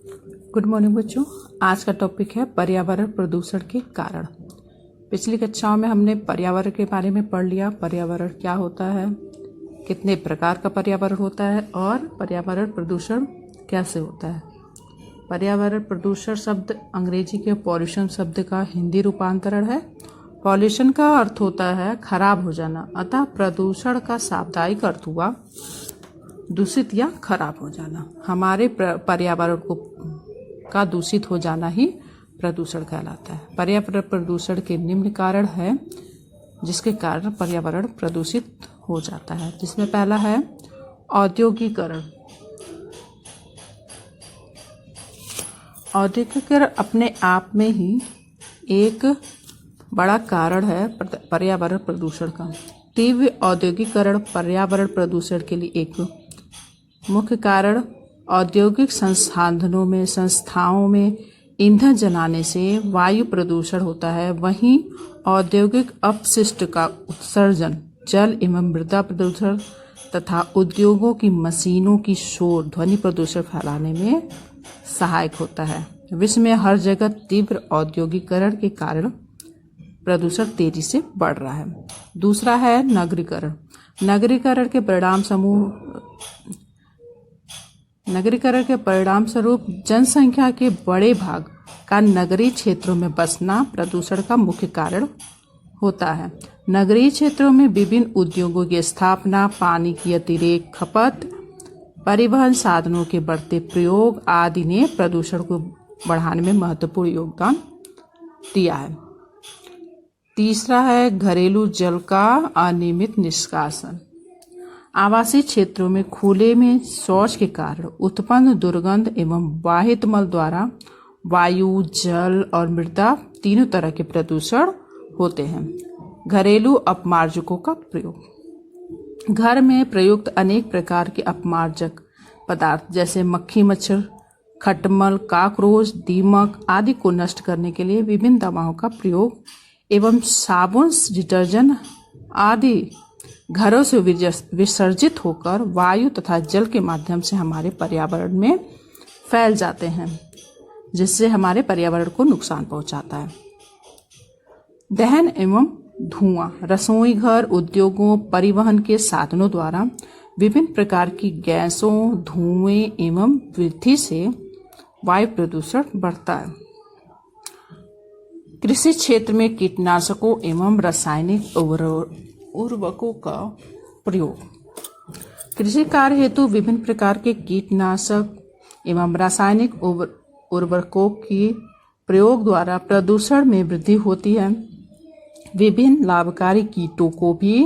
Good morning बच्चों। आज का टॉपिक है पर्यावरण प्रदूषण के कारण। पिछली कक्षाओं में हमने पर्यावरण के बारे में पढ़ लिया। पर्यावरण क्या होता है, कितने प्रकार का पर्यावरण होता है और पर्यावरण प्रदूषण कैसे होता है। पर्यावरण प्रदूषण शब्द अंग्रेजी के पॉल्यूशन शब्द का हिंदी रूपांतरण है। पॉल्यूशन का अर्थ होता है खराब हो जाना, अतः प्रदूषण का शाब्दिक अर्थ हुआ दूषित या खराब हो जाना। हमारे पर्यावरण को का दूषित हो जाना ही प्रदूषण कहलाता है। पर्यावरण प्रदूषण के निम्न कारण है जिसके कारण पर्यावरण प्रदूषित हो जाता है, जिसमें पहला है औद्योगिकरण। औद्योगिकरण अपने आप में ही एक बड़ा कारण है पर्यावरण प्रदूषण का। तीव्र औद्योगिकरण पर्यावरण प्रदूषण के लिए एक मुख्य कारण औद्योगिक संस्थाओं में ईंधन जलाने से वायु प्रदूषण होता है। वहीं औद्योगिक अपशिष्ट का उत्सर्जन जल एवं मृदा प्रदूषण तथा उद्योगों की मशीनों की शोर ध्वनि प्रदूषण फैलाने में सहायक होता है। विश्व में हर जगह तीव्र औद्योगिकरण के कारण प्रदूषण तेजी से बढ़ रहा है। दूसरा है नगरीकरण। नगरीकरण के परिणाम स्वरूप जनसंख्या के बड़े भाग का नगरीय क्षेत्रों में बसना प्रदूषण का मुख्य कारण होता है। नगरीय क्षेत्रों में विभिन्न उद्योगों की स्थापना, पानी की अतिरेक खपत, परिवहन साधनों के बढ़ते प्रयोग आदि ने प्रदूषण को बढ़ाने में महत्वपूर्ण योगदान दिया है। तीसरा है घरेलू जल का अनियमित निष्कासन। आवासीय क्षेत्रों में खुले में शौच के कारण उत्पन्न दुर्गंध एवं वाहित मल द्वारा वायु, जल और मृदा तीनों तरह के प्रदूषण होते हैं। घरेलू अपमार्जकों का प्रयोग। घर में प्रयुक्त अनेक प्रकार के अपमार्जक पदार्थ जैसे मक्खी, मच्छर, खटमल, काकरोच, दीमक आदि को नष्ट करने के लिए विभिन्न दवाओं का प्रयोग एवं साबुन, डिटर्जेंट आदि घरों से विसर्जित होकर वायु तथा जल के माध्यम से हमारे पर्यावरण में फैल जाते हैं, जिससे हमारे पर्यावरण को नुकसान पहुंचाता है। दहन एवं धुआं। रसोई घर, उद्योगों, परिवहन के साधनों द्वारा विभिन्न प्रकार की गैसों, धुएं एवं वृद्धि से वायु प्रदूषण बढ़ता है। कृषि क्षेत्र में कीटनाशकों एवं रासायनिक उर्वरकों का प्रयोग। कृषि कार्य हेतु विभिन्न प्रकार के कीटनाशक एवं रासायनिक उर्वरकों के प्रयोग द्वारा प्रदूषण में वृद्धि होती है। विभिन्न लाभकारी कीटों को भी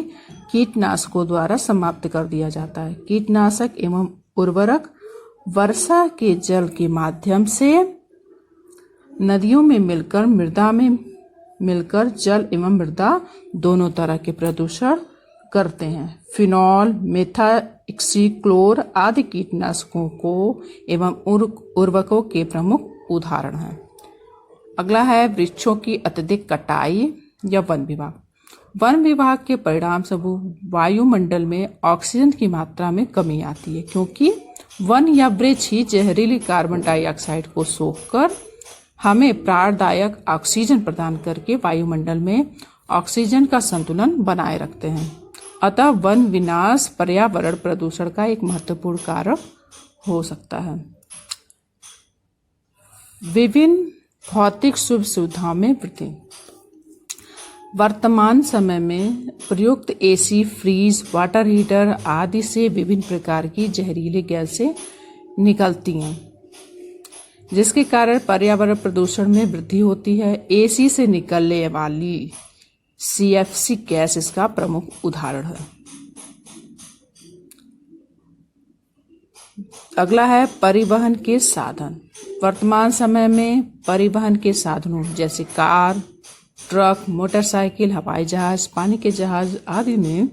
कीटनाशकों द्वारा समाप्त कर दिया जाता है। कीटनाशक एवं उर्वरक वर्षा के जल के माध्यम से नदियों में मिलकर मृदा में मिलकर जल एवं मृदा दोनों तरह के प्रदूषण करते हैं। फिनॉल, मेथाक्सीक्लोर आदि कीटनाशकों को एवं उर्वरकों के प्रमुख उदाहरण हैं। अगला है वृक्षों की अत्यधिक कटाई या वन विभाग। वन विभाग के परिणाम स्वरूप वायुमंडल में ऑक्सीजन की मात्रा में कमी आती है, क्योंकि वन या वृक्ष ही जहरीली कार्बन डाइऑक्साइड को सोखकर हमें प्राणदायक ऑक्सीजन प्रदान करके वायुमंडल में ऑक्सीजन का संतुलन बनाए रखते हैं। अतः वन विनाश पर्यावरण प्रदूषण का एक महत्वपूर्ण कारण हो सकता है। विभिन्न भौतिक सुख सुविधाओं में वृद्धि। वर्तमान समय में प्रयुक्त एसी, फ्रीज, वाटर हीटर आदि से विभिन्न प्रकार की जहरीली गैसें निकलती हैं, जिसके कारण पर्यावरण प्रदूषण में वृद्धि होती है। एसी से निकलने वाली सीएफसी गैस इसका प्रमुख उदाहरण है। अगला है परिवहन के साधन। वर्तमान समय में परिवहन के साधनों जैसे कार, ट्रक, मोटरसाइकिल, हवाई जहाज, पानी के जहाज आदि में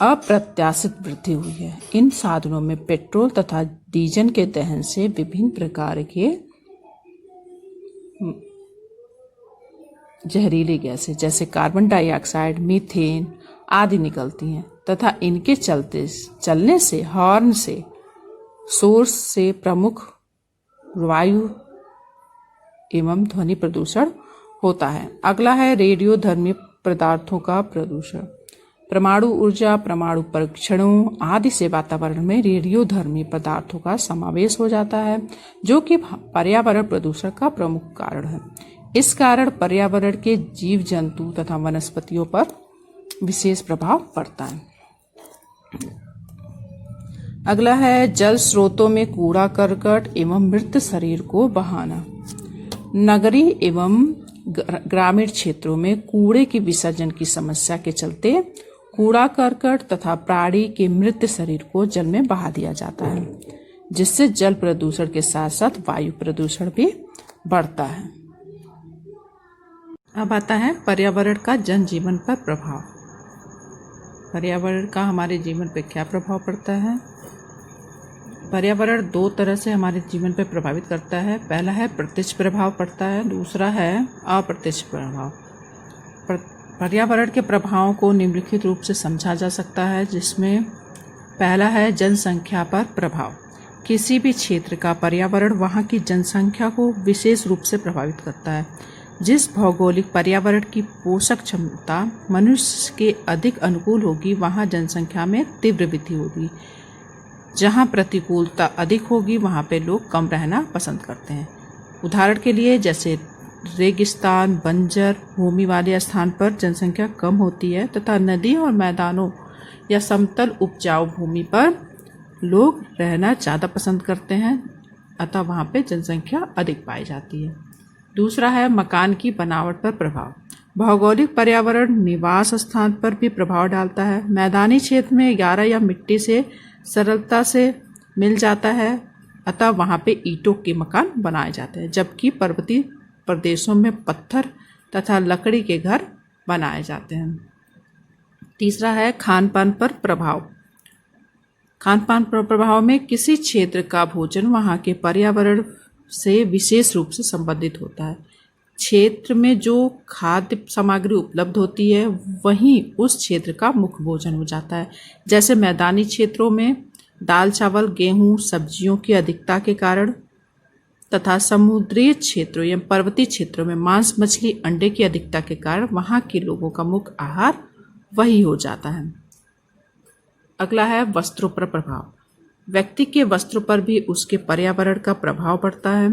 अप्रत्याशित वृद्धि हुई है। इन साधनों में पेट्रोल तथा डीजल के दहन से विभिन्न प्रकार के जहरीली गैसें जैसे कार्बन डाइऑक्साइड, मीथेन आदि निकलती हैं तथा इनके चलने से हॉर्न से सोर्स से प्रमुख वायु एवं ध्वनि प्रदूषण होता है। अगला है रेडियोधर्मी पदार्थों का प्रदूषण। परमाणु ऊर्जा, परमाणु परीक्षणों आदि से वातावरण में रेडियोधर्मी पदार्थों का समावेश हो जाता है, जो कि पर्यावरण प्रदूषण का प्रमुख कारण है। इस कारण पर्यावरण के जीव जंतु तथा वनस्पतियों पर विशेष प्रभाव पड़ता है। अगला है जल स्रोतों में कूड़ा करकट एवं मृत शरीर को बहाना। नगरीय एवं ग्रामीण क्षेत्रों में कूड़े के विसर्जन की समस्या के चलते कूड़ा करकट तथा प्राणी के मृत शरीर को जल में बहा दिया जाता है, जिससे जल प्रदूषण के साथ साथ वायु प्रदूषण भी बढ़ता है। अब आता है पर्यावरण का जनजीवन पर प्रभाव। पर्यावरण का हमारे जीवन पर क्या प्रभाव पड़ता है? पर्यावरण दो तरह से हमारे जीवन पर प्रभावित करता है। पहला है प्रत्यक्ष प्रभाव पड़ता है, दूसरा है अप्रत्यक्ष प्रभाव। पर्यावरण के प्रभावों को निम्नलिखित रूप से समझा जा सकता है, जिसमें पहला है जनसंख्या पर प्रभाव। किसी भी क्षेत्र का पर्यावरण वहाँ की जनसंख्या को विशेष रूप से प्रभावित करता है। जिस भौगोलिक पर्यावरण की पोषक क्षमता मनुष्य के अधिक अनुकूल होगी, वहाँ जनसंख्या में तीव्र वृद्धि होगी। जहाँ प्रतिकूलता अधिक होगी, वहाँ पे लोग कम रहना पसंद करते हैं। उदाहरण के लिए जैसे रेगिस्तान, बंजर भूमि वाले स्थान पर जनसंख्या कम होती है तथा नदी और मैदानों या समतल उपजाऊ भूमि पर लोग रहना ज़्यादा पसंद करते हैं, अतः वहाँ पे जनसंख्या अधिक पाई जाती है। दूसरा है मकान की बनावट पर प्रभाव। भौगोलिक पर्यावरण निवास स्थान पर भी प्रभाव डालता है। मैदानी क्षेत्र में गारा या मिट्टी से सरलता से मिल जाता है, अतः वहाँ पे ईंटों के मकान बनाए जाते हैं, जबकि पर्वतीय प्रदेशों में पत्थर तथा लकड़ी के घर बनाए जाते हैं। तीसरा है खान पान पर प्रभाव। खान पान पर प्रभाव में किसी क्षेत्र का भोजन वहाँ के पर्यावरण से विशेष रूप से संबंधित होता है। क्षेत्र में जो खाद्य सामग्री उपलब्ध होती है, वहीं उस क्षेत्र का मुख्य भोजन हो जाता है। जैसे मैदानी क्षेत्रों में दाल चावल गेहूं सब्जियों की अधिकता के कारण तथा समुद्री क्षेत्रों या पर्वतीय क्षेत्रों में मांस मछली अंडे की अधिकता के कारण वहाँ के लोगों का मुख्य आहार वही हो जाता है। अगला है वस्त्रों पर प्रभाव। व्यक्ति के वस्त्रों पर भी उसके पर्यावरण का प्रभाव पड़ता है।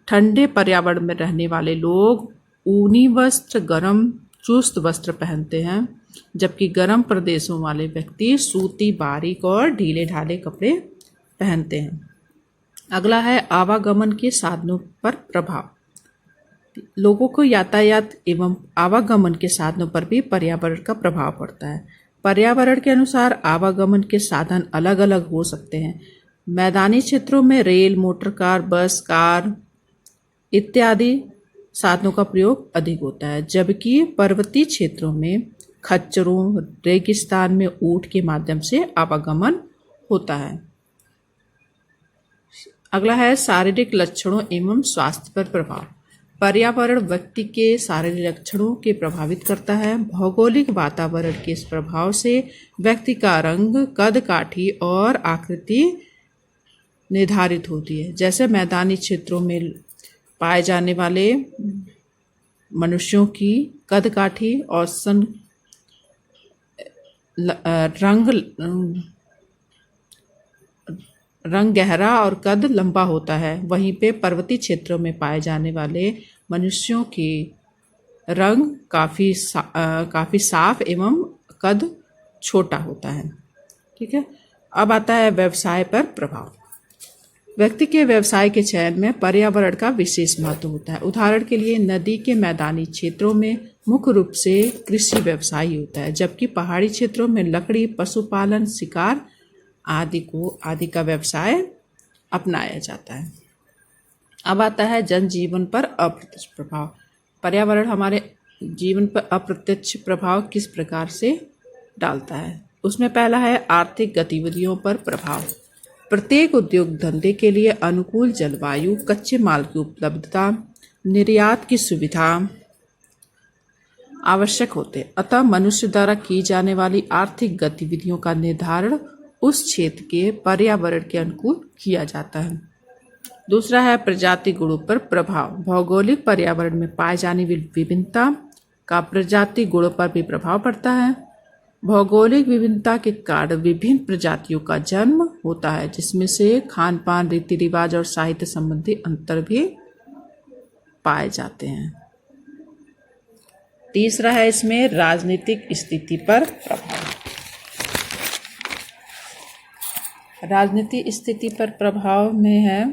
ठंडे पर्यावरण में रहने वाले लोग ऊनी वस्त्र, गर्म चुस्त वस्त्र पहनते हैं, जबकि गर्म प्रदेशों वाले व्यक्ति सूती, बारीक और ढीले ढाले कपड़े पहनते हैं। अगला है आवागमन के साधनों पर प्रभाव। लोगों को यातायात एवं आवागमन के साधनों पर भी पर्यावरण का प्रभाव पड़ता है। पर्यावरण के अनुसार आवागमन के साधन अलग अलग हो सकते हैं। मैदानी क्षेत्रों में रेल, मोटर कार, बस, कार इत्यादि साधनों का प्रयोग अधिक होता है, जबकि पर्वतीय क्षेत्रों में खच्चरों, रेगिस्तान में ऊंट के माध्यम से आवागमन होता है। अगला है शारीरिक लक्षणों एवं स्वास्थ्य पर प्रभाव। पर्यावरण व्यक्ति के शारीरिक लक्षणों के प्रभावित करता है। भौगोलिक वातावरण के इस प्रभाव से व्यक्ति का रंग, कद काठी और आकृति निर्धारित होती है। जैसे मैदानी क्षेत्रों में पाए जाने वाले मनुष्यों की कद काठी और रंग गहरा और कद लंबा होता है। वहीं पे पर्वतीय क्षेत्रों में पाए जाने वाले मनुष्यों के रंग काफ़ी साफ एवं कद छोटा होता है। ठीक है। अब आता है व्यवसाय पर प्रभाव। व्यक्ति के व्यवसाय के चयन में पर्यावरण का विशेष महत्व होता है। उदाहरण के लिए नदी के मैदानी क्षेत्रों में मुख्य रूप से कृषि व्यवसाय होता है, जबकि पहाड़ी क्षेत्रों में लकड़ी, पशुपालन, शिकार आदि का व्यवसाय अपनाया जाता है। अब आता है जनजीवन पर अप्रत्यक्ष प्रभाव। पर्यावरण हमारे जीवन पर अप्रत्यक्ष प्रभाव किस प्रकार से डालता है? उसमें पहला है आर्थिक गतिविधियों पर प्रभाव। प्रत्येक उद्योग धंधे के लिए अनुकूल जलवायु, कच्चे माल की उपलब्धता, निर्यात की सुविधा आवश्यक होते, अतः मनुष्य द्वारा की जाने वाली आर्थिक गतिविधियों का निर्धारण उस क्षेत्र के पर्यावरण के अनुकूल किया जाता है। दूसरा है प्रजाति गुणों पर प्रभाव। भौगोलिक पर्यावरण में पाए जाने वाली विभिन्नता का प्रजाति गुणों पर भी प्रभाव पड़ता है। भौगोलिक विभिन्नता के कारण विभिन्न प्रजातियों का जन्म होता है, जिसमें से खान पान, रीति रिवाज और साहित्य संबंधी अंतर भी पाए जाते हैं। तीसरा है इसमें राजनीतिक स्थिति पर प्रभाव। राजनीतिक स्थिति पर प्रभाव में है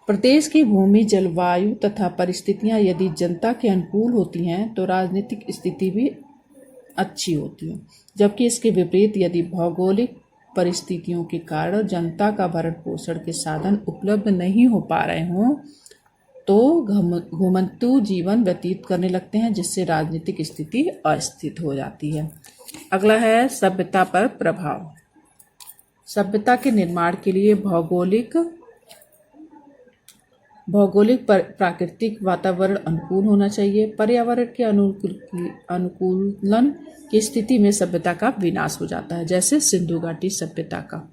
प्रदेश की भूमि, जलवायु तथा परिस्थितियां यदि जनता के अनुकूल होती हैं तो राजनीतिक स्थिति भी अच्छी होती है, जबकि इसके विपरीत यदि भौगोलिक परिस्थितियों के कारण जनता का भरण पोषण के साधन उपलब्ध नहीं हो पा रहे हों तो घुमंतु जीवन व्यतीत करने लगते हैं, जिससे राजनीतिक स्थिति अस्थिर हो जाती है। अगला है सभ्यता पर प्रभाव। सभ्यता के निर्माण के लिए भौगोलिक प्राकृतिक वातावरण अनुकूल होना चाहिए। पर्यावरण के अनुकूलन की स्थिति में सभ्यता का विनाश हो जाता है, जैसे सिंधु घाटी सभ्यता का।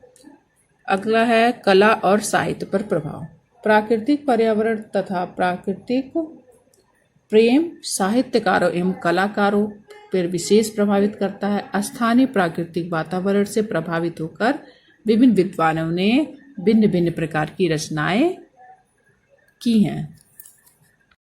अगला है कला और साहित्य पर प्रभाव। प्राकृतिक पर्यावरण तथा प्राकृतिक प्रेम साहित्यकारों एवं कलाकारों पर विशेष प्रभावित करता है। स्थानीय प्राकृतिक वातावरण से प्रभावित होकर विभिन्न विद्वानों ने भिन्न भिन्न प्रकार की रचनाएं की हैं।